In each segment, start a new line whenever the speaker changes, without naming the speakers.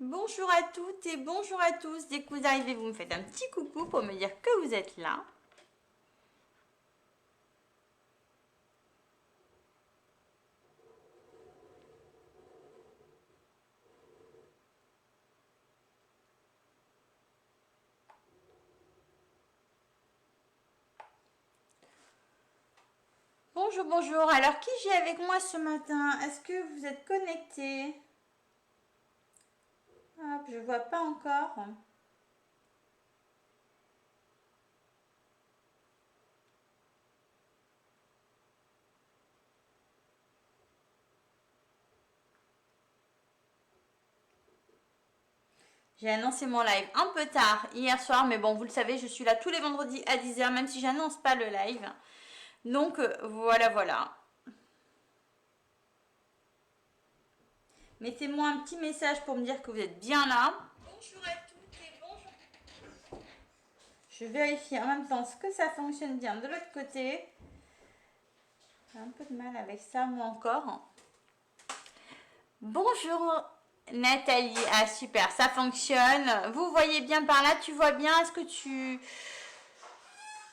Bonjour à toutes et bonjour à tous. Dès que vous arrivez, vous me faites un petit coucou pour me dire que vous êtes là. Bonjour, bonjour. Alors, qui j'ai avec moi ce matin? Est-ce que vous êtes connectés? Hop, je vois pas encore. J'ai annoncé mon live un peu tard hier soir, mais bon, vous le savez, je suis là tous les vendredis à 10h, même si j'annonce pas le live. Donc, voilà, voilà. Mettez-moi un petit message pour me dire que vous êtes bien là. Bonjour à toutes et bonjour. Je vérifie en même temps ce que ça fonctionne bien de l'autre côté. J'ai un peu de mal avec ça, moi encore. Bonjour Nathalie. Ah super, ça fonctionne. Vous voyez bien par là, tu vois bien? Est-ce que tu...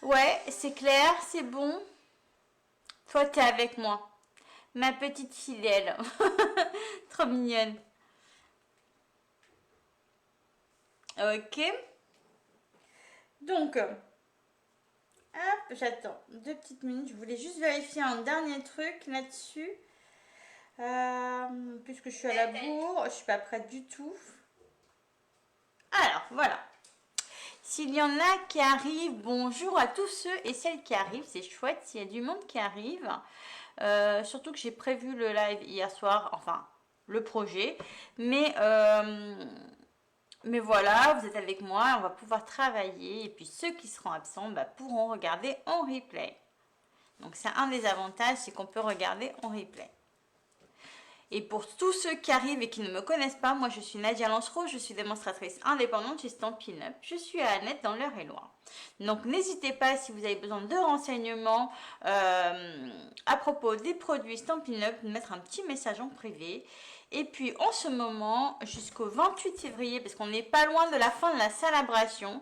Ouais, c'est clair, c'est bon. Toi, t'es avec moi. Ma petite fidèle. Trop mignonne. Ok. Donc, hop, j'attends 2 petites minutes. Je voulais juste vérifier un dernier truc là-dessus. Puisque je suis à la bourre, je suis pas prête du tout. Alors, voilà. S'il y en a qui arrivent, bonjour à tous ceux et celles qui arrivent, c'est chouette, s'il y a du monde qui arrive. Surtout que j'ai prévu le live hier soir, enfin, le projet. Mais voilà, vous êtes avec moi, on va pouvoir travailler. Et puis ceux qui seront absents pourront regarder en replay. Donc c'est un des avantages, c'est qu'on peut regarder en replay. Et pour tous ceux qui arrivent et qui ne me connaissent pas, moi je suis Nadia Lancereau, je suis démonstratrice indépendante chez Stampin' Up. Je suis à Annette dans l'Eure-et-Loir. Donc n'hésitez pas si vous avez besoin de renseignements à propos des produits Stampin' Up, de mettre un petit message en privé. Et puis en ce moment, jusqu'au 28 février, parce qu'on n'est pas loin de la fin de la célébration,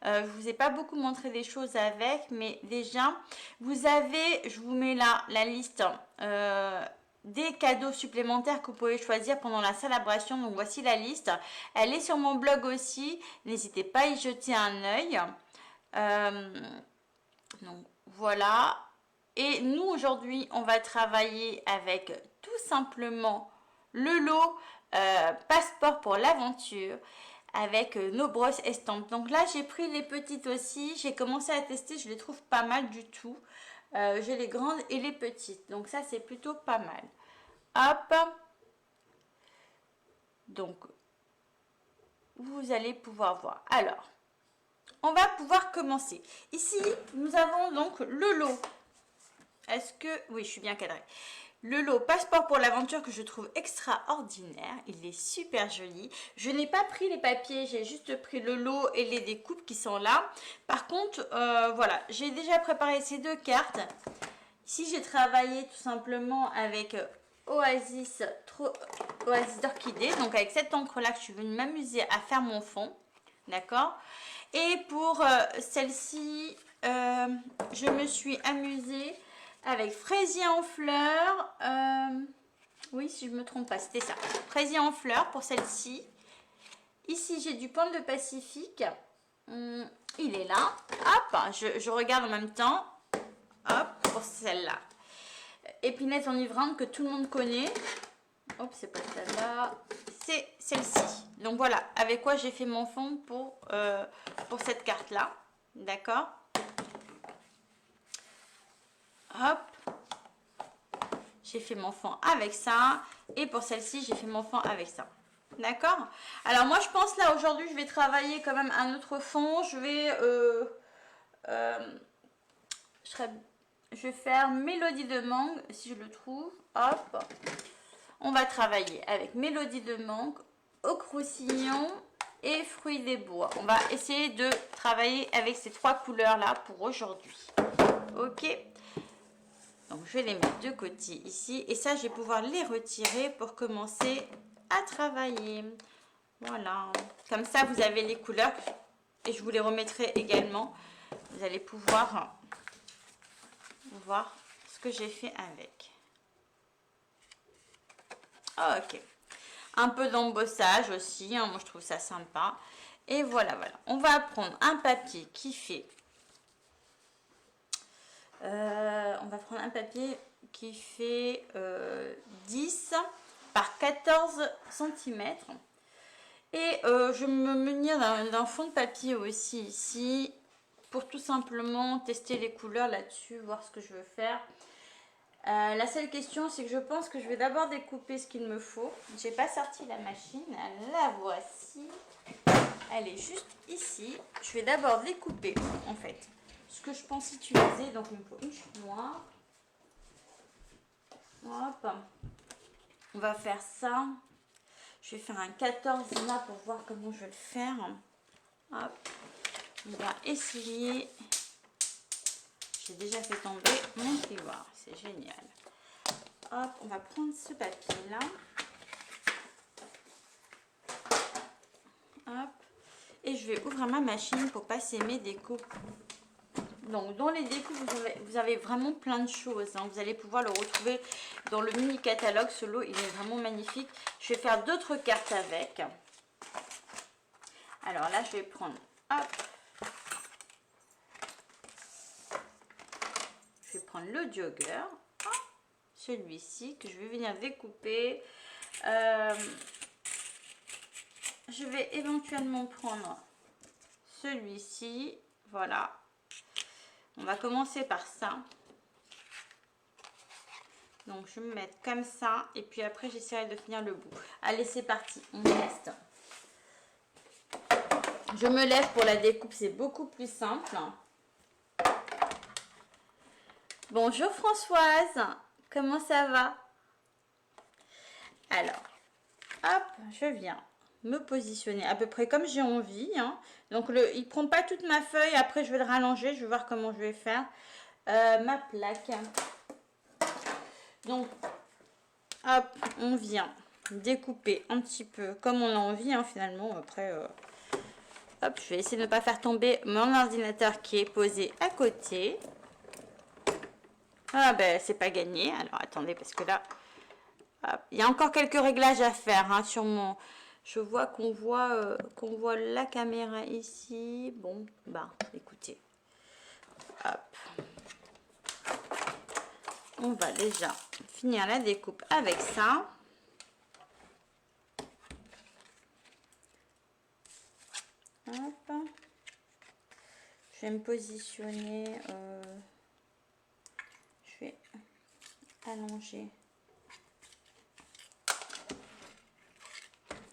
je vous ai pas beaucoup montré des choses avec, mais déjà, vous avez, je vous mets là la liste des cadeaux supplémentaires que vous pouvez choisir pendant la célébration. Donc voici la liste. Elle est sur mon blog aussi. N'hésitez pas à y jeter un œil. Donc voilà. Et nous aujourd'hui, on va travailler avec tout simplement le lot passeport pour l'aventure avec nos brosses estampes. Donc là, j'ai pris les petites aussi. J'ai commencé à tester. Je les trouve pas mal du tout. J'ai les grandes et les petites. Donc ça, c'est plutôt pas mal. Hop. Donc, vous allez pouvoir voir. Alors, on va pouvoir commencer. Ici, nous avons donc le lot. Est-ce que... Oui, je suis bien cadrée. Le lot passeport pour l'aventure que je trouve extraordinaire. Il est super joli. Je n'ai pas pris les papiers, j'ai juste pris le lot et les découpes qui sont là. Par contre, voilà, j'ai déjà préparé ces deux cartes. Ici, j'ai travaillé tout simplement avec Oasis d'Orchidée. Donc, avec cette encre-là que je suis venue m'amuser à faire mon fond. D'accord? Et pour celle-ci, je me suis amusée avec fraisier en fleurs. Oui, si je ne me trompe pas, c'était ça. Fraisier en fleurs pour celle-ci. Ici, j'ai du pomme de Pacifique. Il est là. Hop, je regarde en même temps. Hop, pour celle-là. Épinette enivrante que tout le monde connaît. Hop, c'est pas celle-là. C'est celle-ci. Donc voilà, avec quoi j'ai fait mon fond pour cette carte-là. D'accord? Hop. J'ai fait mon fond avec ça. Et pour celle-ci, j'ai fait mon fond avec ça. D'accord? Alors moi, je pense là, aujourd'hui, je vais travailler quand même un autre fond. Je vais faire Mélodie de mangue, si je le trouve. Hop. On va travailler avec Mélodie de mangue, au crousillon et fruits des bois. On va essayer de travailler avec ces trois couleurs-là pour aujourd'hui. Ok? Donc, je vais les mettre de côté ici. Et ça, je vais pouvoir les retirer pour commencer à travailler. Voilà. Comme ça, vous avez les couleurs. Et je vous les remettrai également. Vous allez pouvoir voir ce que j'ai fait avec. Ok. Un peu d'embossage aussi. Hein, moi, je trouve ça sympa. Et voilà, voilà. On va prendre un papier qui fait... on va prendre un papier qui fait 10 par 14 cm. Et je vais me munir d'un fond de papier aussi ici pour tout simplement tester les couleurs là-dessus, voir ce que je veux faire. La seule question, c'est que je pense que je vais d'abord découper ce qu'il me faut. J'ai pas sorti la machine, la voici. Elle est juste ici. Je vais d'abord découper en fait ce que je pense utiliser. Donc il me faut une chute noire. Hop. On va faire ça. Je vais faire un 14 là pour voir comment je vais le faire. Hop. On va essayer. J'ai déjà fait tomber mon plioir. C'est génial. Hop, on va prendre ce papier là. Hop. Et je vais ouvrir ma machine pour passer mes découpes. Donc dans les découpes, vous avez vraiment plein de choses. Hein. Vous allez pouvoir le retrouver dans le mini catalogue. Ce lot, il est vraiment magnifique. Je vais faire d'autres cartes avec. Alors là, je vais prendre... Hop. Je vais prendre le jogger. Celui-ci que je vais venir découper. Je vais éventuellement prendre celui-ci. Voilà. On va commencer par ça. Donc je vais me mettre comme ça. Et puis après j'essaierai de finir le bout. Allez, c'est parti. On teste. Je me lève pour la découpe. C'est beaucoup plus simple. Bonjour Françoise. Comment ça va? Alors, hop, je viens me positionner à peu près comme j'ai envie. Hein. Donc, il ne prend pas toute ma feuille. Après, je vais le rallonger. Je vais voir comment je vais faire. Ma plaque. Donc, hop, on vient découper un petit peu comme on a envie. Hein, finalement, après, hop, je vais essayer de ne pas faire tomber mon ordinateur qui est posé à côté. Ah ben, c'est pas gagné. Alors, attendez, parce que là... Hop. Il y a encore quelques réglages à faire hein, sur mon... Je vois qu'on voit la caméra ici. Bon, bah, écoutez. Hop. On va déjà finir la découpe avec ça. Hop. Je vais me positionner. Je vais allonger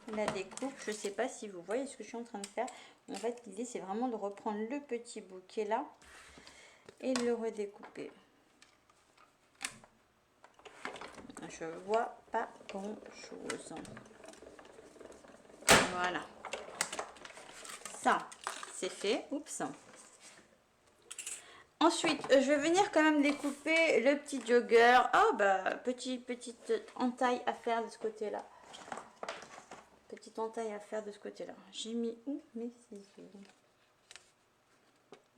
la découpe. Je ne sais pas si vous voyez ce que je suis en train de faire. En fait, l'idée, c'est vraiment de reprendre le petit bout qui est là et de le redécouper. Je vois pas grand chose. Voilà. Ça, c'est fait. Oups. Ensuite, je vais venir quand même découper le petit jogger. Oh, bah, petite entaille à faire de ce côté-là. Petite entaille à faire de ce côté-là. J'ai mis où mes ciseaux?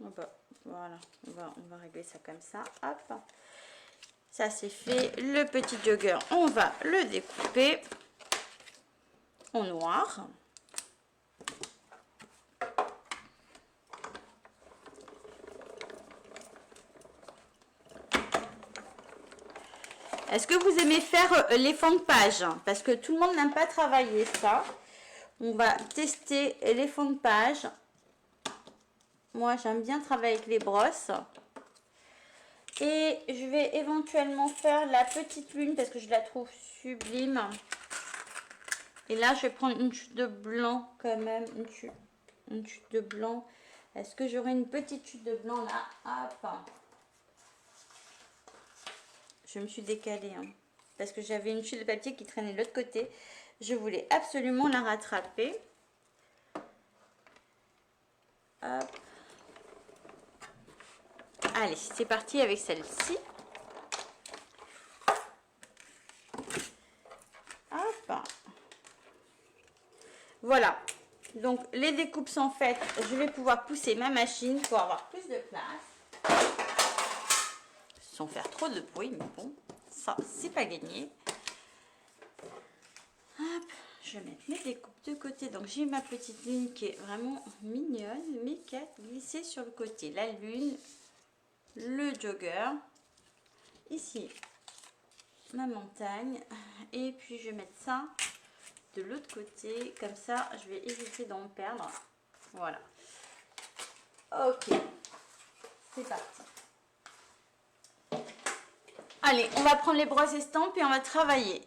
Oh bah, voilà, on va régler ça comme ça. Hop. Ça, c'est fait. Le petit jogger, on va le découper en noir. Est-ce que vous aimez faire les fonds de page? Parce que tout le monde n'aime pas travailler ça. On va tester les fonds de page. Moi, j'aime bien travailler avec les brosses. Et je vais éventuellement faire la petite lune parce que je la trouve sublime. Et là, je vais prendre une chute de blanc quand même. Une chute de blanc. Est-ce que j'aurai une petite chute de blanc là? Hop. Je me suis décalée. Hein, parce que j'avais une chute de papier qui traînait de l'autre côté. Je voulais absolument la rattraper. Hop. Allez, c'est parti avec celle-ci. Hop. Voilà. Donc, les découpes sont faites. Je vais pouvoir pousser ma machine pour avoir plus de place. Sans faire trop de bruit, mais bon, ça, c'est pas gagné. Hop, je vais mettre mes découpes de côté. Donc, j'ai ma petite ligne qui est vraiment mignonne, mais qui a glissé sur le côté. La lune, le jogger. Ici, ma montagne. Et puis, je vais mettre ça de l'autre côté. Comme ça, je vais éviter d'en perdre. Voilà. Ok, c'est parti. Allez, on va prendre les brosses estampes et on va travailler.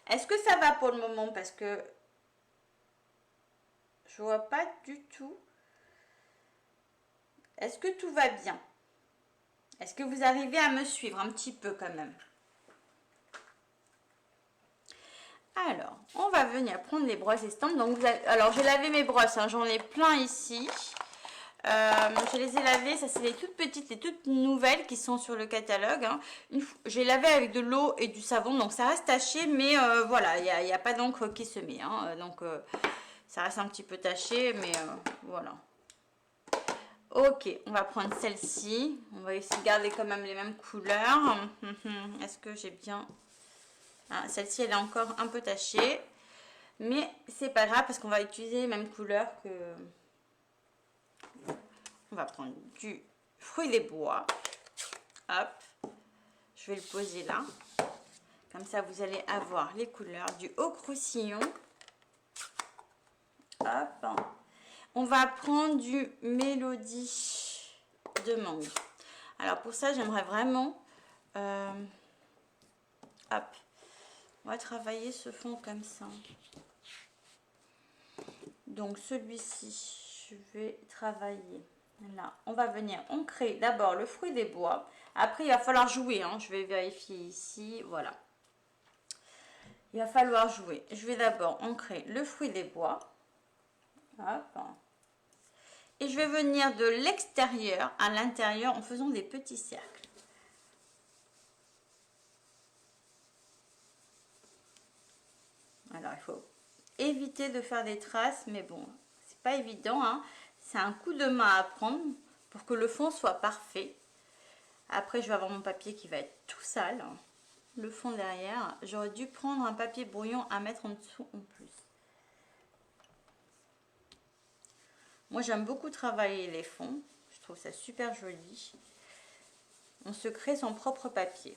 Est-ce que ça va pour le moment? Parce que je vois pas du tout. Est-ce que tout va bien? Est-ce que vous arrivez à me suivre un petit peu quand même? Alors, on va venir prendre les brosses estampes. Donc, alors, j'ai lavé mes brosses, hein, j'en ai plein ici. Je les ai lavées, ça c'est les toutes petites, les toutes nouvelles qui sont sur le catalogue. Hein. J'ai lavé avec de l'eau et du savon, donc ça reste taché, mais voilà, il n'y a pas d'encre qui se met. Hein, donc, ça reste un petit peu taché, mais voilà. Ok, on va prendre celle-ci. On va essayer de garder quand même les mêmes couleurs. Est-ce que j'ai bien... Ah, celle-ci, elle est encore un peu tachée. Mais c'est pas grave parce qu'on va utiliser les mêmes couleurs que... On va prendre du fruit des bois. Hop. Je vais le poser là. Comme ça, vous allez avoir les couleurs du Haut-Croussillon. Hop. On va prendre du Mélodie de mangue. Alors pour ça, j'aimerais vraiment... hop. On va travailler ce fond comme ça. Donc celui-ci, je vais travailler là. On va venir ancrer d'abord le fruit des bois. Après, il va falloir jouer. Hein. Je vais vérifier ici. Voilà. Il va falloir jouer. Je vais d'abord ancrer le fruit des bois. Hop. Et je vais venir de l'extérieur à l'intérieur en faisant des petits cercles. Alors, il faut éviter de faire des traces, mais bon, c'est pas évident. Hein. C'est un coup de main à prendre pour que le fond soit parfait. Après, je vais avoir mon papier qui va être tout sale. Hein. Le fond derrière. J'aurais dû prendre un papier brouillon à mettre en dessous en plus. Moi, j'aime beaucoup travailler les fonds. Je trouve ça super joli. On se crée son propre papier.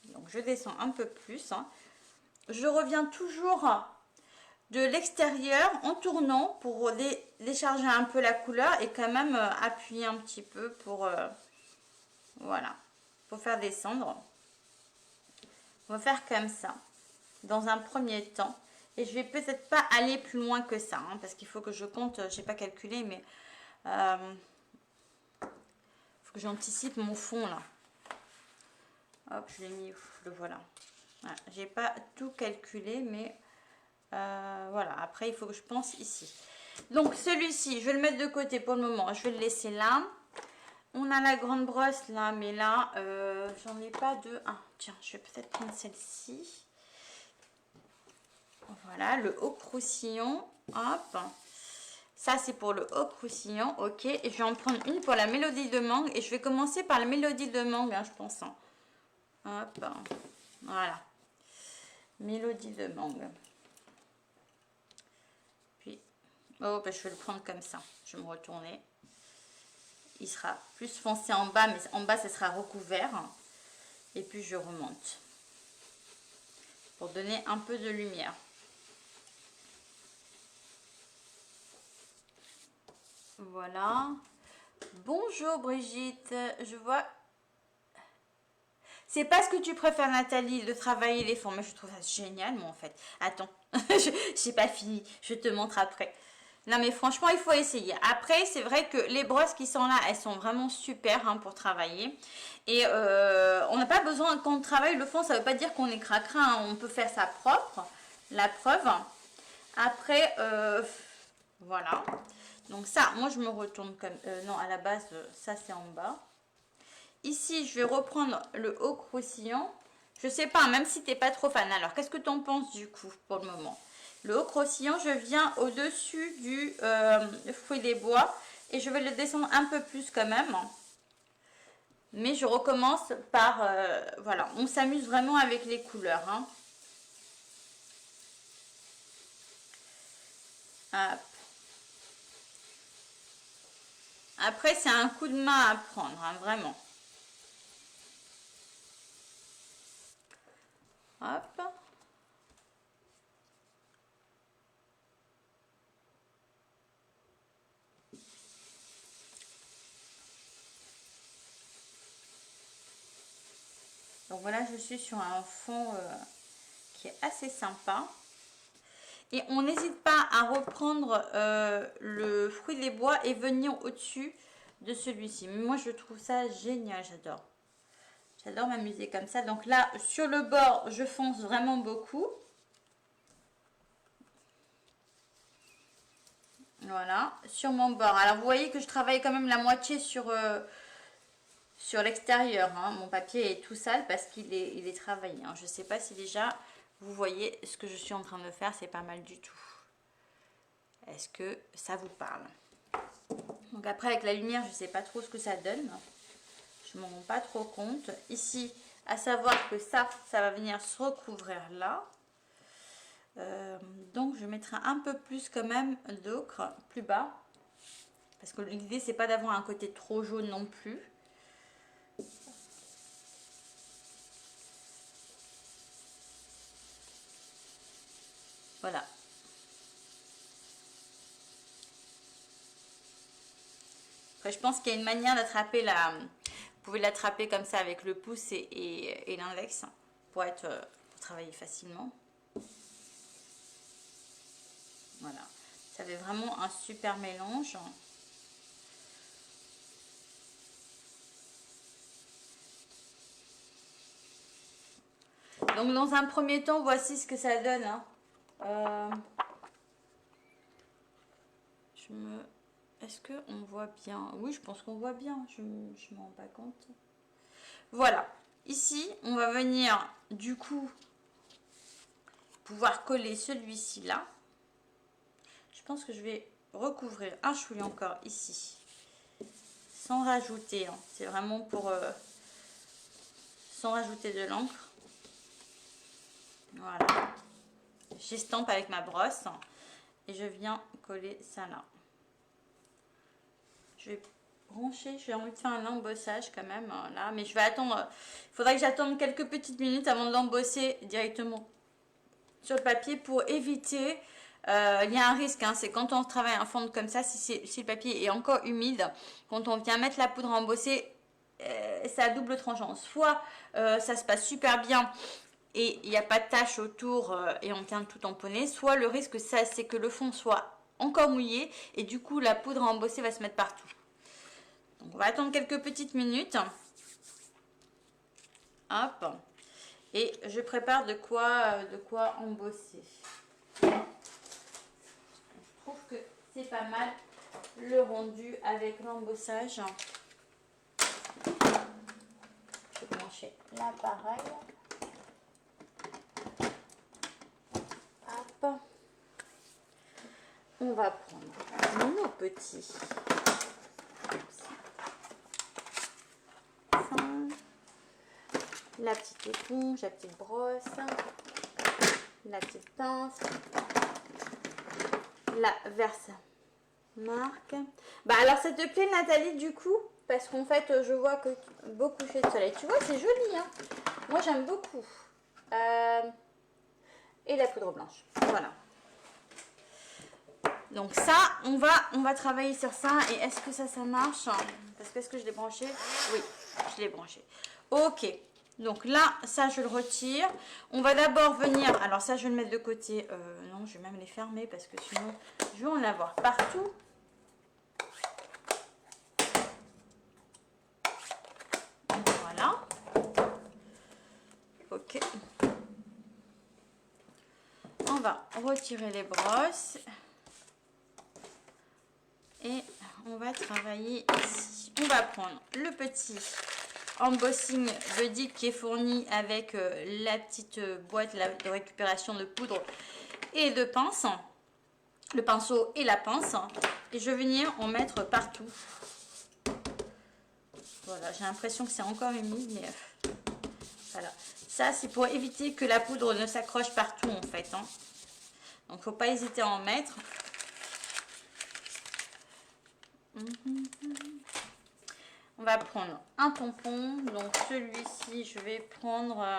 Donc, je descends un peu plus. Hein. Je reviens toujours de l'extérieur en tournant pour décharger un peu la couleur et quand même appuyer un petit peu pour voilà, pour faire descendre. On va faire comme ça dans un premier temps et je vais peut-être pas aller plus loin que ça hein, parce qu'il faut que je compte, j'ai pas calculé mais faut que j'anticipe mon fond là. Hop, je l'ai mis, le voilà. Voilà, j'ai pas tout calculé mais voilà, après il faut que je pense ici. Donc celui-ci, je vais le mettre de côté pour le moment, je vais le laisser là. On a la grande brosse là, mais là, j'en ai pas de... Ah, tiens, je vais peut-être prendre celle-ci. Voilà, le Haut-Croussillon. Hop. Ça, c'est pour le Haut-Croussillon. Ok, et je vais en prendre une pour la Mélodie de mangue. Et je vais commencer par la Mélodie de mangue, hein, je pense. Hein. Hop. Voilà. Mélodie de mangue. Puis, oh, ben, je vais le prendre comme ça. Je vais me retourner. Il sera plus foncé en bas, mais en bas, ça sera recouvert. Et puis, je remonte. Pour donner un peu de lumière. Voilà. Bonjour Brigitte. Je vois... C'est pas ce que tu préfères Nathalie, de travailler les fonds. Mais je trouve ça génial, moi, en fait. Attends, j'ai pas fini. Je te montre après. Non, mais franchement, il faut essayer. Après, c'est vrai que les brosses qui sont là, elles sont vraiment super hein, pour travailler. Et on n'a pas besoin, quand on travaille le fond, ça veut pas dire qu'on est cracra. Hein. On peut faire ça propre. La preuve. Après, voilà. Donc ça, moi, je me retourne comme... non, à la base, ça, c'est en bas. Ici, je vais reprendre le Haut-Croussillon. Je sais pas, même si t'es pas trop fan. Alors, qu'est-ce que tu en penses du coup pour le moment? Le haut croustillant, je viens au-dessus du fruit des bois et je vais le descendre un peu plus quand même. Mais je recommence par, voilà, on s'amuse vraiment avec les couleurs. Hein. Hop. Après, c'est un coup de main à prendre, hein, vraiment. Hop. Donc voilà, je suis sur un fond qui est assez sympa. Et on n'hésite pas à reprendre le fruit des bois et venir au-dessus de celui-ci. Moi, je trouve ça génial, j'adore. J'adore m'amuser comme ça. Donc là, sur le bord, je fonce vraiment beaucoup. Voilà, sur mon bord. Alors, vous voyez que je travaille quand même la moitié sur l'extérieur. Hein. Mon papier est tout sale parce qu'il est travaillé. Hein. Je ne sais pas si déjà vous voyez ce que je suis en train de faire. C'est pas mal du tout. Est-ce que ça vous parle? Donc après, avec la lumière, je ne sais pas trop ce que ça donne. Je ne m'en rends pas trop compte. Ici, à savoir que ça va venir se recouvrir là. Donc, je mettrai un peu plus quand même d'ocre plus bas. Parce que l'idée, c'est pas d'avoir un côté trop jaune non plus. Voilà. Après, je pense qu'il y a une manière d'attraper la... Vous pouvez l'attraper comme ça avec le pouce et l'index pour travailler facilement. Voilà. Ça fait vraiment un super mélange. Donc, dans un premier temps, voici ce que ça donne. Hein. Est-ce qu'on voit bien? Oui, je pense qu'on voit bien. Je ne m'en rends pas compte. Voilà. Ici, on va venir, du coup, pouvoir coller celui-ci là. Je pense que je vais recouvrir un chouïa encore ici. Sans rajouter. Hein. C'est vraiment pour... sans rajouter de l'encre. Voilà. J'estampe avec ma brosse. Et je viens coller ça là. Je vais brancher, j'ai envie de faire un embossage quand même là, mais je vais attendre, il faudra que j'attende quelques petites minutes avant de l'embosser directement sur le papier pour éviter, il y a un risque, hein, c'est quand on travaille un fond comme ça, si le papier est encore humide, quand on vient mettre la poudre à embosser, c'est à double tranchant, soit ça se passe super bien et il n'y a pas de tache autour et on vient tout tamponner, soit le risque c'est que le fond soit encore mouillé et du coup la poudre à embosser va se mettre partout. Donc on va attendre quelques petites minutes. Hop. Et je prépare de quoi embosser. Je trouve que c'est pas mal le rendu avec l'embossage. Je vais brancher l'appareil. Hop. On va prendre nos petits. La petite éponge, la petite brosse, la petite pince, la verse marque. Bah alors ça te plaît Nathalie du coup? Parce qu'en fait je vois que beau coucher de soleil. Tu vois c'est joli hein. Moi j'aime beaucoup. Et la poudre blanche. Voilà. Donc ça on va travailler sur ça. Et est-ce que ça marche? Parce que est-ce que je l'ai branché? Oui, je l'ai branché. Ok. Donc là, ça, je le retire. On va d'abord venir... Alors ça, je vais le mettre de côté. Non, je vais même les fermer parce que sinon, je vais en avoir partout. Voilà. Ok. On va retirer les brosses. Et on va travailler ici. On va prendre le petit embossing Buddy qui est fourni avec la petite boîte de récupération de poudre et de pince, le pinceau et la pince. Et je vais venir en mettre partout. Voilà, j'ai l'impression que c'est encore humide, mais voilà. Ça, c'est pour éviter que la poudre ne s'accroche partout en fait. Hein. Donc, faut pas hésiter à en mettre. On va prendre un tampon. Donc, celui-ci, je vais prendre...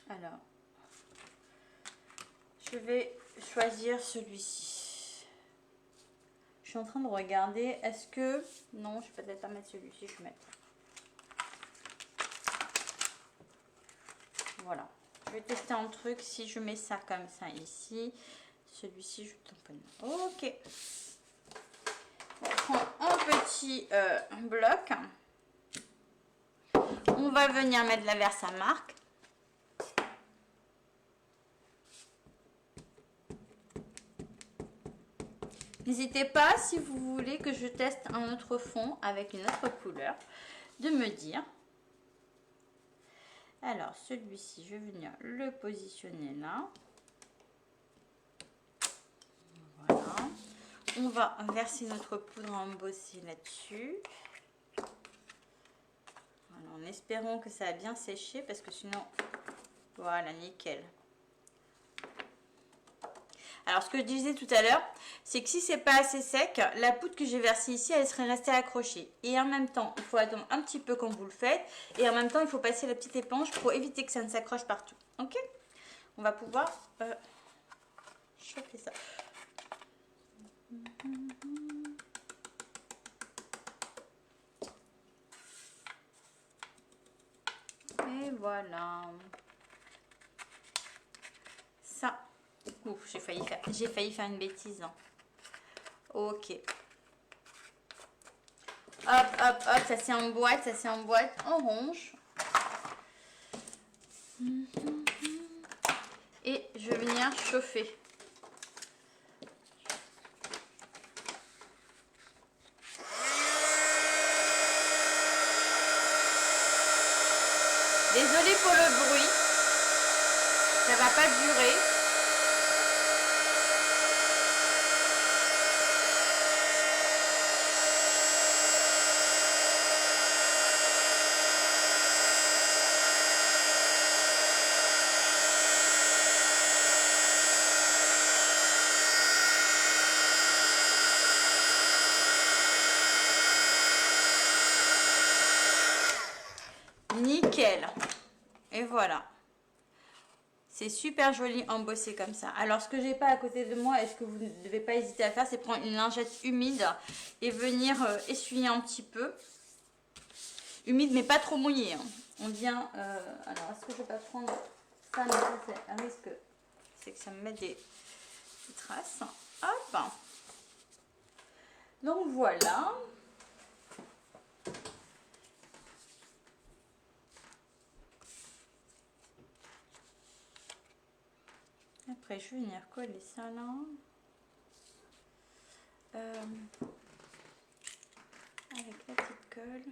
alors. Je vais choisir celui-ci. Je suis en train de regarder. Est-ce que... Non, je vais peut-être pas mettre celui-ci. Je vais mettre... Voilà. Je vais tester un truc. Si je mets ça comme ça ici, celui-ci, je tamponne. Ok. On prend un petit bloc. On va venir mettre la Versamark. N'hésitez pas, si vous voulez que je teste un autre fond avec une autre couleur, de me dire. Alors, celui-ci, je vais venir le positionner là. Voilà. On va verser notre poudre embossée là-dessus. Voilà, en espérant que ça a bien séché parce que sinon, voilà, nickel. Alors, ce que je disais tout à l'heure, c'est que si c'est pas assez sec, la poudre que j'ai versée ici, elle serait restée accrochée. Et en même temps, il faut attendre un petit peu quand vous le faites. Et en même temps, il faut passer la petite éponge pour éviter que ça ne s'accroche partout. Ok? On va pouvoir chauffer ça. Et voilà. Ça. Ouf, j'ai failli faire une bêtise. Hein. Ok. Hop, hop, hop, ça c'est en boîte, orange. Et je vais venir chauffer. Désolée pour le bruit. Ça va pas durer. Nickel. Et voilà. C'est super joli embossé comme ça. Alors, ce que j'ai pas à côté de moi, et ce que vous ne devez pas hésiter à faire, c'est prendre une lingette humide et venir essuyer un petit peu. Humide, mais pas trop mouillé. Hein. On vient... alors, est-ce que je vais pas prendre ça? Mais ça, c'est un risque. C'est que ça me met des traces. Hop. Donc, voilà. Après, je vais venir coller ça là. Avec la petite colle.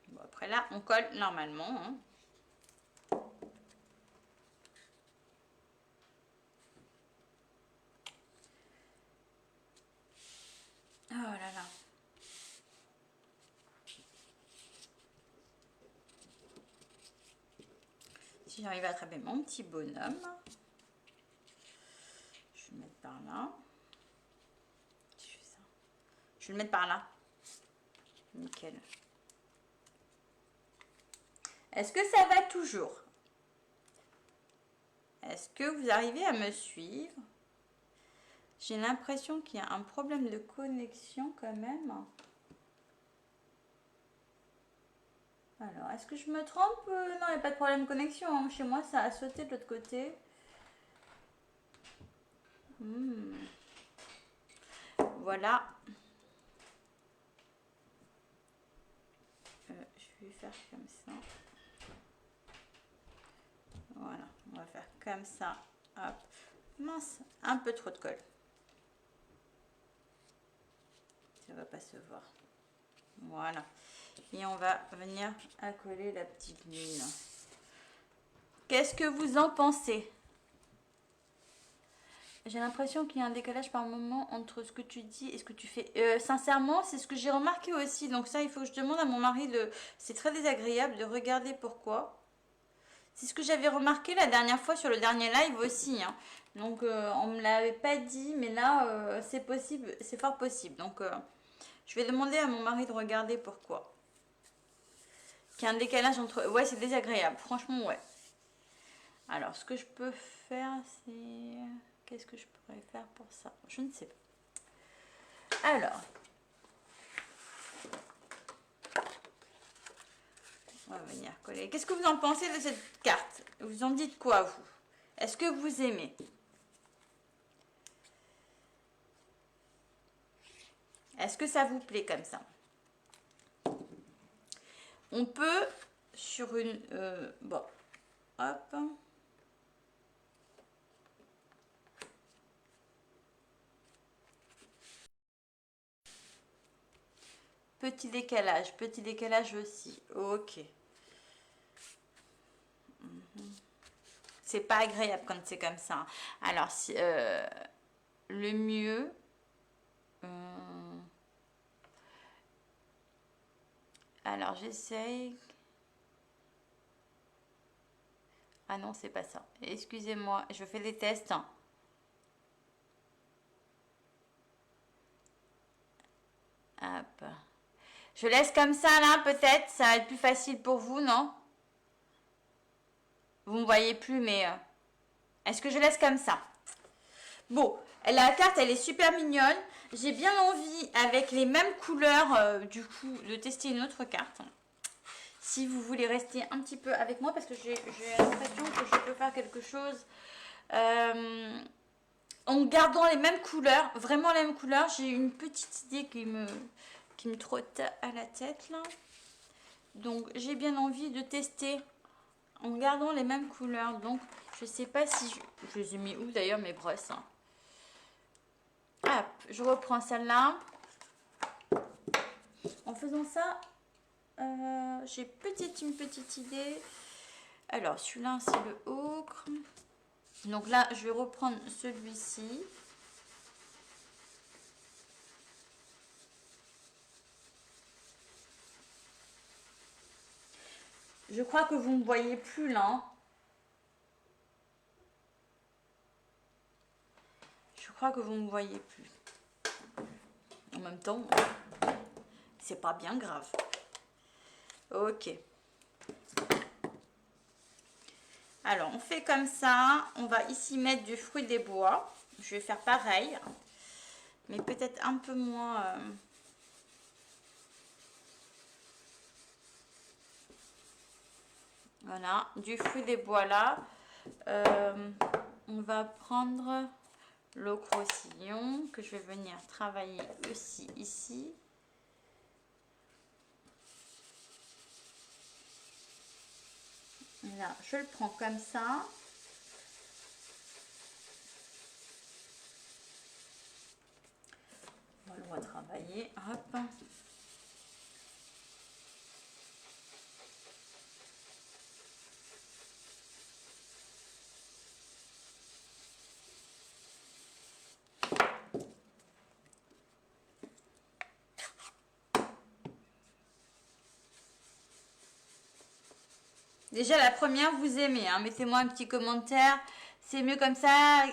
Bon, après là, on colle normalement. Hein. Oh là là. Si j'arrive à attraper mon petit bonhomme, je vais le mettre par là. Si je fais ça, je vais le mettre par là. Nickel. Est-ce que ça va toujours? Est-ce que vous arrivez à me suivre? J'ai l'impression qu'il y a un problème de connexion quand même. Alors, est-ce que je me trompe? Non, il n'y a pas de problème de connexion. Hein. Chez moi, ça a sauté de l'autre côté. Voilà. Je vais faire comme ça. Voilà, on va faire comme ça. Hop. Mince, un peu trop de colle. Ça va pas se voir. Voilà. Et on va venir accoler la petite lune. Qu'est-ce que vous en pensez? J'ai l'impression qu'il y a un décalage par moment entre ce que tu dis et ce que tu fais. Sincèrement, c'est ce que j'ai remarqué aussi. Donc ça, il faut que je demande à mon mari de... C'est très désagréable de regarder pourquoi. C'est ce que j'avais remarqué la dernière fois sur le dernier live aussi. Hein. Donc on me l'avait pas dit, mais là, c'est possible, c'est fort possible. Donc je vais demander à mon mari de regarder pourquoi. Qu'il y a un décalage entre... Ouais, c'est désagréable. Franchement, ouais. Alors, ce que je peux faire, c'est... Qu'est-ce que je pourrais faire pour ça? Je ne sais pas. Alors. On va venir coller. Qu'est-ce que vous en pensez de cette carte? Vous en dites quoi, vous? Est-ce que vous aimez? Est-ce que ça vous plaît comme ça? On peut, sur une... bon, hop. Petit décalage aussi. Ok. C'est pas agréable quand c'est comme ça. Alors, si, le mieux... alors, j'essaye... Ah non, c'est pas ça. Excusez-moi, je fais des tests. Hop. Je laisse comme ça, là, peut-être. Ça va être plus facile pour vous, non? Vous ne voyez plus, mais... est-ce que je laisse comme ça? Bon, la carte, elle est super mignonne. J'ai bien envie, avec les mêmes couleurs, du coup, de tester une autre carte. Si vous voulez rester un petit peu avec moi, parce que j'ai l'impression que je peux faire quelque chose en gardant les mêmes couleurs, vraiment les mêmes couleurs. J'ai une petite idée qui me trotte à la tête, là. Donc, j'ai bien envie de tester en gardant les mêmes couleurs. Donc, je sais pas si... Je les ai mis où, d'ailleurs, mes brosses, hein. Hop, je reprends celle-là. En faisant ça, j'ai une petite idée. Alors, celui-là, c'est le ocre. Donc là, je vais reprendre celui-ci. Je crois que vous ne me voyez plus là. Hein. Je crois que vous ne me voyez plus. En même temps, c'est pas bien grave. Ok. Alors, on fait comme ça. On va ici mettre du fruit des bois. Je vais faire pareil. Mais peut-être un peu moins... Voilà, du fruit des bois là. On va prendre l'ocre roussillon que je vais venir travailler aussi ici. Là, je le prends comme ça. On va le retravailler. Hop. Déjà, la première, vous aimez. Hein. Mettez-moi un petit commentaire. C'est mieux comme ça.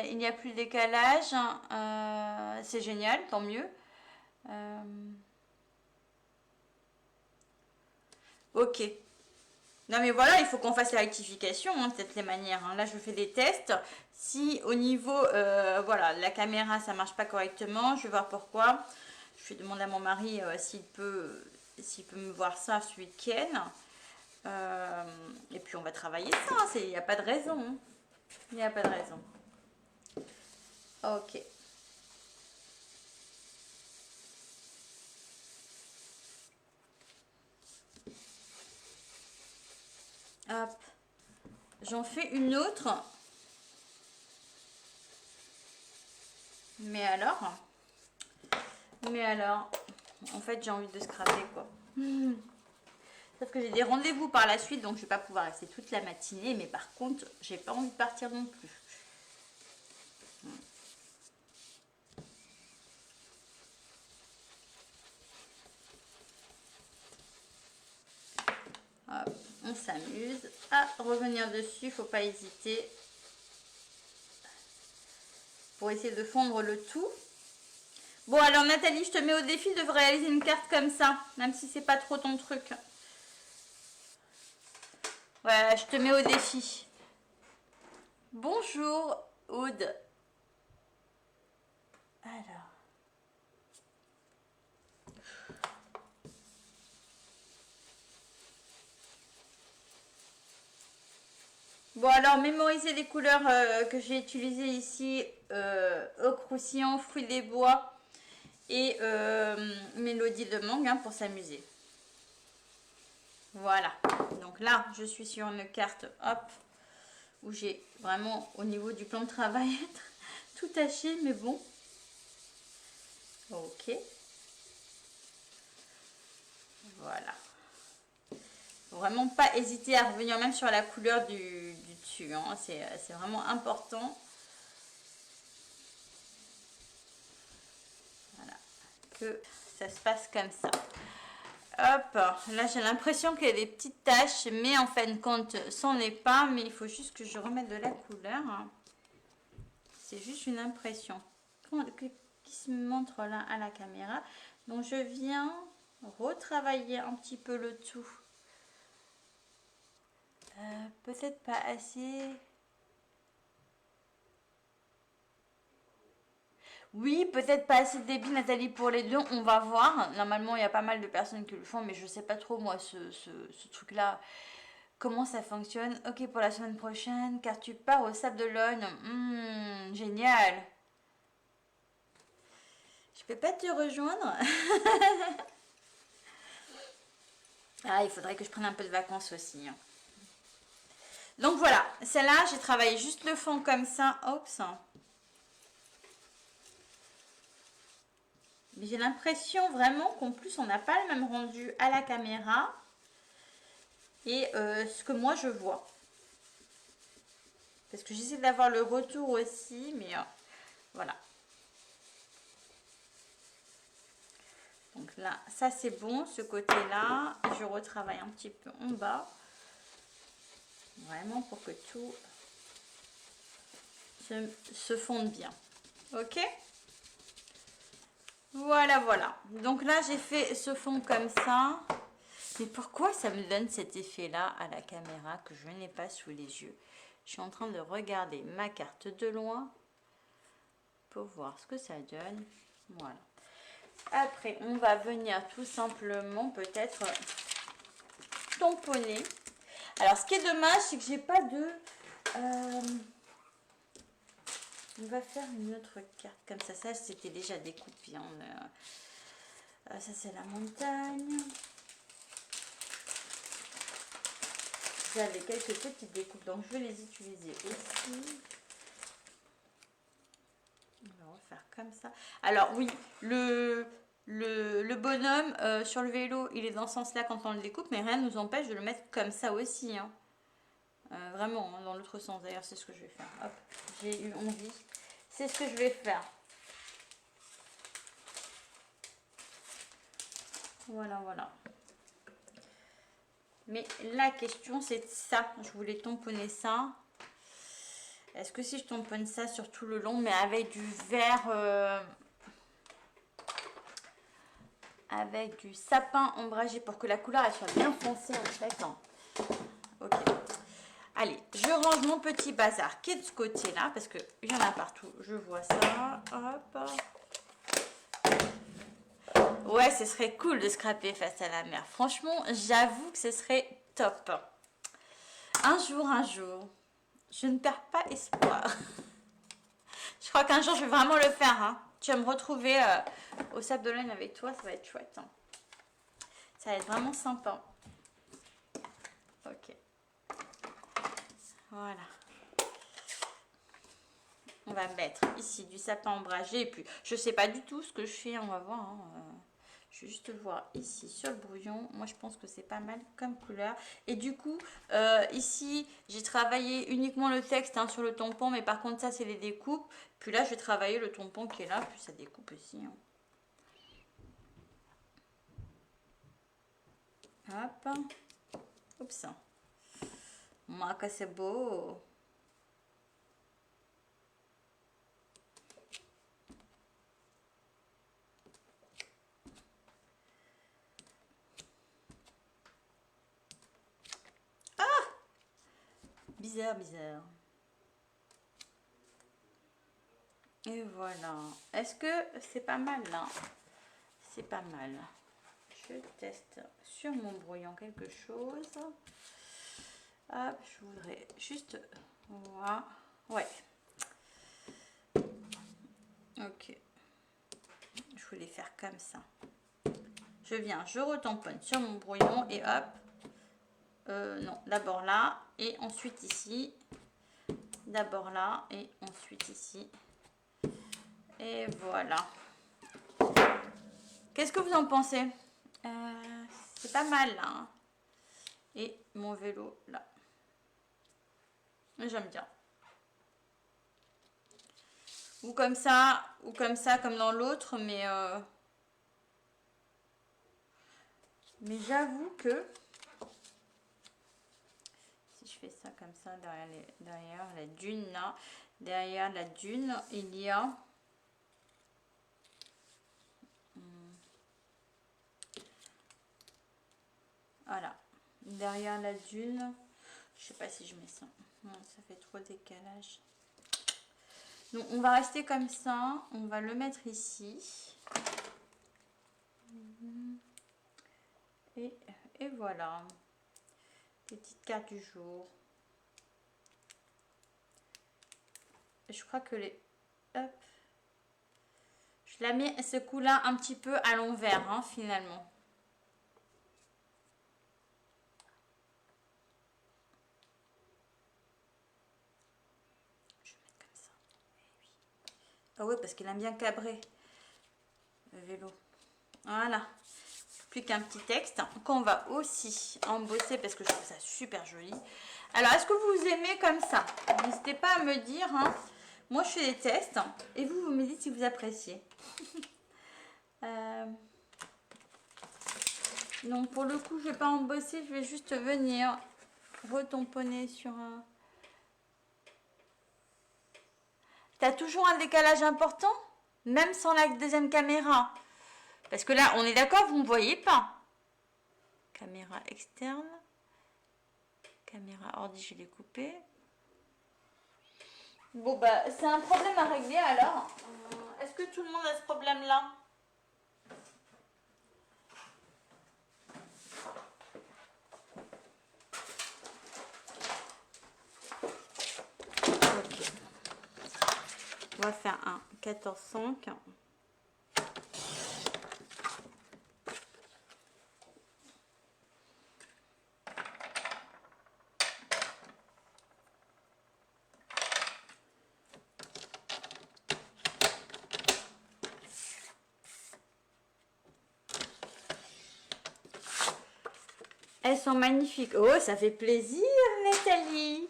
Il n'y a plus de décalage. C'est génial, tant mieux. Ok. Non, mais voilà, il faut qu'on fasse la rectification. Hein, peut-être les manières. Hein. Là, je fais des tests. Si au niveau, voilà, la caméra, ça marche pas correctement, je vais voir pourquoi. Je vais demander à mon mari s'il peut me voir ça ce week-end. Et puis on va travailler ça, il n'y a pas de raison. Hein. Il n'y a pas de raison. Ok. Hop. J'en fais une autre. Mais alors, en fait, j'ai envie de scraper quoi. Sauf que j'ai des rendez-vous par la suite, donc je vais pas pouvoir rester toute la matinée. Mais par contre, j'ai pas envie de partir non plus. Hop, on s'amuse à revenir dessus, faut pas hésiter. Pour essayer de fondre le tout. Bon alors Nathalie, je te mets au défi de réaliser une carte comme ça, même si c'est pas trop ton truc. Ouais, je te mets au défi. Bonjour Aude. Alors. Bon alors, mémoriser les couleurs que j'ai utilisées ici. Ocre croustillant, fruits des bois et mélodie de mangue hein, pour s'amuser. Voilà. Donc là, je suis sur une carte, hop, où j'ai vraiment au niveau du plan de travail tout taché, mais bon. Ok. Voilà. Faut vraiment pas hésiter à revenir même sur la couleur du dessus. Hein. C'est vraiment important. Voilà. Que ça se passe comme ça. Hop, là j'ai l'impression qu'il y a des petites taches, mais en fin de compte, c'en est pas. Mais il faut juste que je remette de la couleur. C'est juste une impression qui se montre là à la caméra. Donc je viens retravailler un petit peu le tout. Peut-être pas assez. Oui, peut-être pas assez de débit, Nathalie, pour les deux. On va voir. Normalement, il y a pas mal de personnes qui le font, mais je sais pas trop, moi, ce truc-là, comment ça fonctionne. Ok, pour la semaine prochaine, car tu pars au Sable d'Olonne. Génial. Je peux pas te rejoindre. Ah, il faudrait que je prenne un peu de vacances aussi. Hein. Donc voilà, celle-là, j'ai travaillé juste le fond comme ça. Oups. Mais j'ai l'impression vraiment qu'en plus, on n'a pas le même rendu à la caméra et ce que moi je vois. Parce que j'essaie d'avoir le retour aussi, mais voilà. Donc là, ça c'est bon, ce côté-là. Je retravaille un petit peu en bas. Vraiment pour que tout se fonde bien. Ok? Voilà, voilà. Donc là, j'ai fait ce fond comme ça. Mais pourquoi ça me donne cet effet-là à la caméra que je n'ai pas sous les yeux? Je suis en train de regarder ma carte de loin pour voir ce que ça donne. Voilà. Après, on va venir tout simplement peut-être tamponner. Alors, ce qui est dommage, c'est que j'ai pas de... on va faire une autre carte comme ça. Ça, c'était déjà découpé. Ça, c'est la montagne. J'avais quelques petites découpes, donc je vais les utiliser aussi. On va refaire comme ça. Alors oui, le bonhomme sur le vélo, il est dans ce sens-là quand on le découpe, mais rien ne nous empêche de le mettre comme ça aussi. Hein. Vraiment, hein, dans l'autre sens. D'ailleurs, c'est ce que je vais faire. Hop, j'ai eu envie. C'est ce que je vais faire. Voilà, voilà. Mais la question, c'est ça. Je voulais tamponner ça. Est-ce que si je tamponne ça sur tout le long, mais avec du vert... avec du sapin ombragé pour que la couleur elle soit bien foncée en fait. Ok. Allez, je range mon petit bazar qui est de ce côté-là parce qu'il y en a partout. Je vois ça. Hop. Ouais, ce serait cool de scraper face à la mer. Franchement, j'avoue que ce serait top. Un jour, je ne perds pas espoir. Je crois qu'un jour, je vais vraiment le faire. Hein. Tu vas me retrouver au Sable d'Olonne avec toi, ça va être chouette. Hein. Ça va être vraiment sympa. Ok. Voilà. On va mettre ici du sapin ombragé. Et puis, je sais pas du tout ce que je fais. On va voir. Hein. Je vais juste voir ici sur le brouillon. Moi, je pense que c'est pas mal comme couleur. Et du coup, ici, j'ai travaillé uniquement le texte hein, sur le tampon. Mais par contre, ça, c'est les découpes. Puis là, je vais travailler le tampon qui est là. Puis ça découpe aussi. Hein. Hop. Oups. Moi, que c'est beau. Bizarre, bizarre. Et voilà. Est-ce que c'est pas mal là? C'est pas mal. Je teste sur mon brouillon quelque chose. Hop, je voudrais juste... Voilà. Ouais. Ok. Je voulais faire comme ça. Je viens, je retamponne sur mon brouillon et hop. Non, d'abord là et ensuite ici. D'abord là et ensuite ici. Et voilà. Qu'est-ce que vous en pensez? C'est pas mal là. Hein. Et mon vélo là. J'aime bien. Ou comme ça, comme dans l'autre, mais j'avoue que si je fais ça comme ça derrière la dune là, derrière la dune, il y a voilà, derrière la dune, je sais pas si je mets ça, non, ça fait trop décalage. Donc on va rester comme ça, on va le mettre ici. Et voilà, les petites cartes du jour. Je crois que les... Hop. Je la mets ce coup-là un petit peu à l'envers, hein, finalement. Je vais mettre comme ça. Oui. Ah ouais, parce qu'il aime bien cabrer le vélo. Voilà. Plus qu'un petit texte qu'on va aussi embosser parce que je trouve ça super joli. Alors, est-ce que vous aimez comme ça? N'hésitez pas à me dire. Hein. Moi, je fais des tests et vous me dites si vous appréciez. Donc, pour le coup, je vais pas embosser. Je vais juste venir retamponner sur un... T'as toujours un décalage important? Même sans la deuxième caméra? Parce que là, on est d'accord, vous ne me voyez pas. Caméra externe. Caméra ordi, je l'ai coupé. Bon, bah, c'est un problème à régler alors. Est-ce que tout le monde a ce problème-là? Ok. On va faire un 14,5. Elles sont magnifiques. Oh, ça fait plaisir, Nathalie.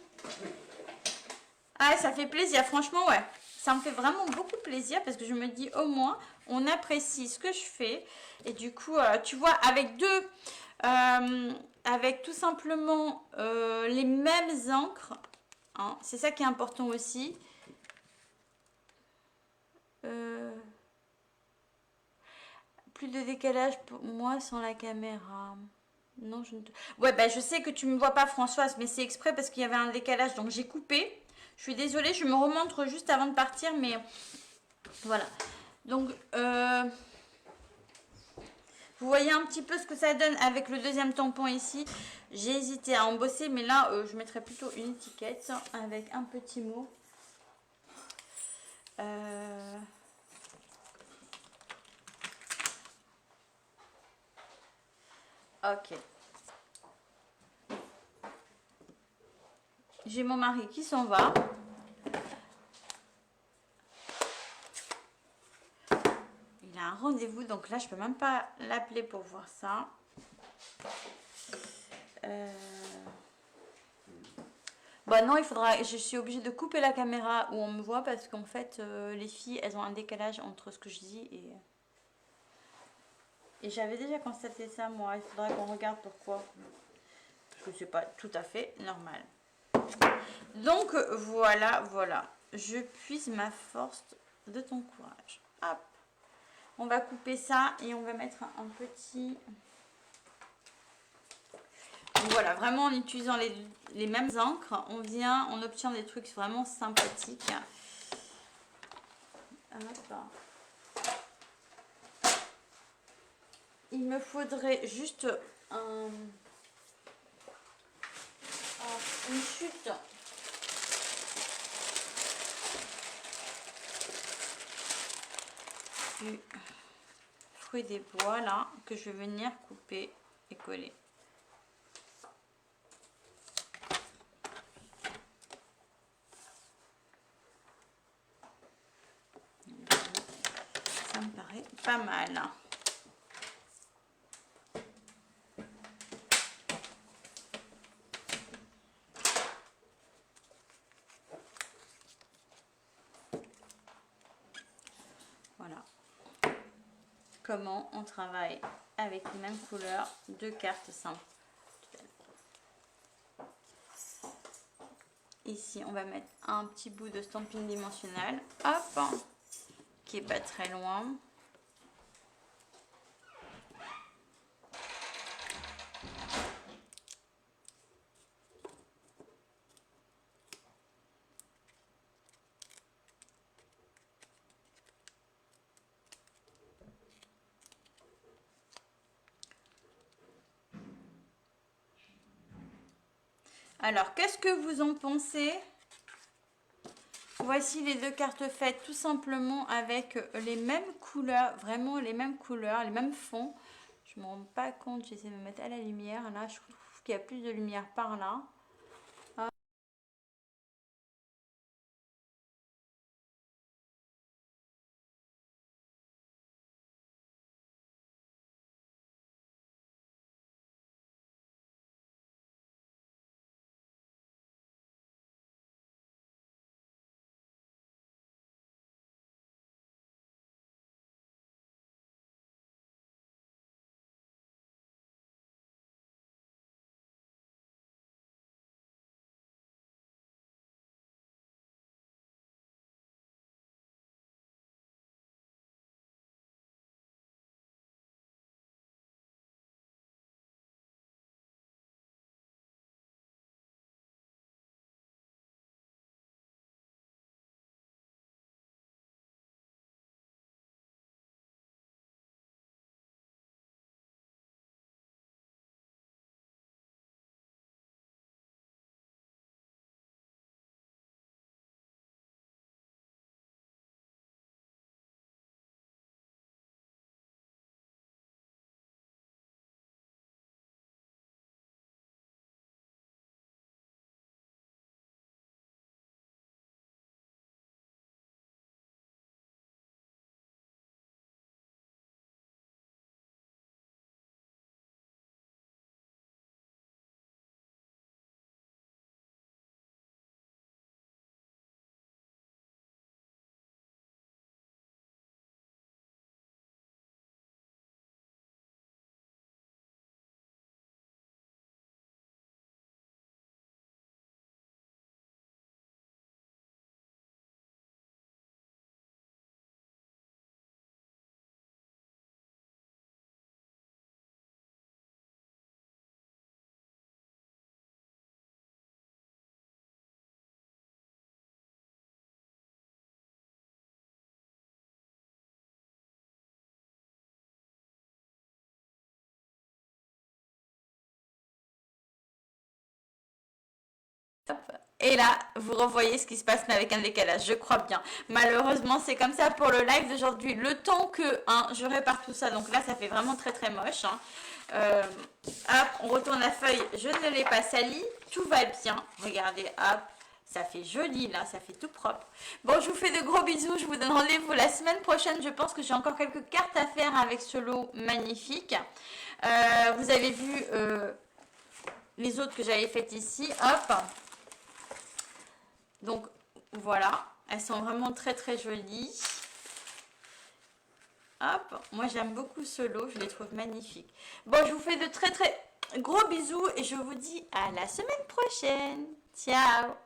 Ah, ça fait plaisir. Franchement, ouais. Ça me fait vraiment beaucoup plaisir parce que je me dis au moins, on apprécie ce que je fais. Et du coup, tu vois, avec avec tout simplement les mêmes encres. Hein, c'est ça qui est important aussi. Plus de décalage pour moi sans la caméra. Non, je ne... Ouais, bah, je sais que tu me vois pas, Françoise, mais c'est exprès parce qu'il y avait un décalage, donc j'ai coupé. Je suis désolée, je me remontre juste avant de partir, mais voilà. Donc, vous voyez un petit peu ce que ça donne avec le deuxième tampon ici. J'ai hésité à embosser, mais là, je mettrais plutôt une étiquette avec un petit mot. Ok. j'ai mon mari qui s'en va. Il a un rendez-vous, donc là, je peux même pas l'appeler pour voir ça. Bon, non, il faudra... Je suis obligée de couper la caméra où on me voit parce qu'en fait, les filles, elles ont un décalage entre ce que je dis et j'avais déjà constaté ça, moi. Il faudra qu'on regarde pourquoi. Parce que c'est pas tout à fait normal. Donc, voilà, voilà. Je puise ma force de ton courage. Hop. On va couper ça et on va mettre un petit... Voilà, vraiment en utilisant les mêmes encres, on obtient des trucs vraiment sympathiques. Hop. Il me faudrait juste une chute. Du fruit des bois là, que je vais venir couper et coller. Ça me paraît pas mal. Voilà comment on travaille avec les mêmes couleurs de cartes simples. Ici, on va mettre un petit bout de stamping dimensionnel, hop, qui est pas très loin. Alors, qu'est-ce que vous en pensez? Voici les deux cartes faites tout simplement avec les mêmes couleurs, vraiment les mêmes couleurs, les mêmes fonds. Je ne me rends pas compte, j'essaie de me mettre à la lumière. Là, je trouve qu'il y a plus de lumière par là. Et là, vous revoyez ce qui se passe mais avec un décalage, je crois bien. Malheureusement, c'est comme ça pour le live d'aujourd'hui. Le temps que je répare tout ça, donc là, ça fait vraiment très très moche. Hop, on retourne la feuille, je ne l'ai pas salie, tout va bien. Regardez, hop, ça fait joli là, ça fait tout propre. Bon, je vous fais de gros bisous, je vous donne rendez-vous la semaine prochaine. Je pense que j'ai encore quelques cartes à faire avec ce lot magnifique. Vous avez vu les autres que j'avais faites ici, hop. Donc voilà, elles sont vraiment très très jolies. Hop, moi j'aime beaucoup ce lot, je les trouve magnifiques. Bon, je vous fais de très très gros bisous et je vous dis à la semaine prochaine. Ciao!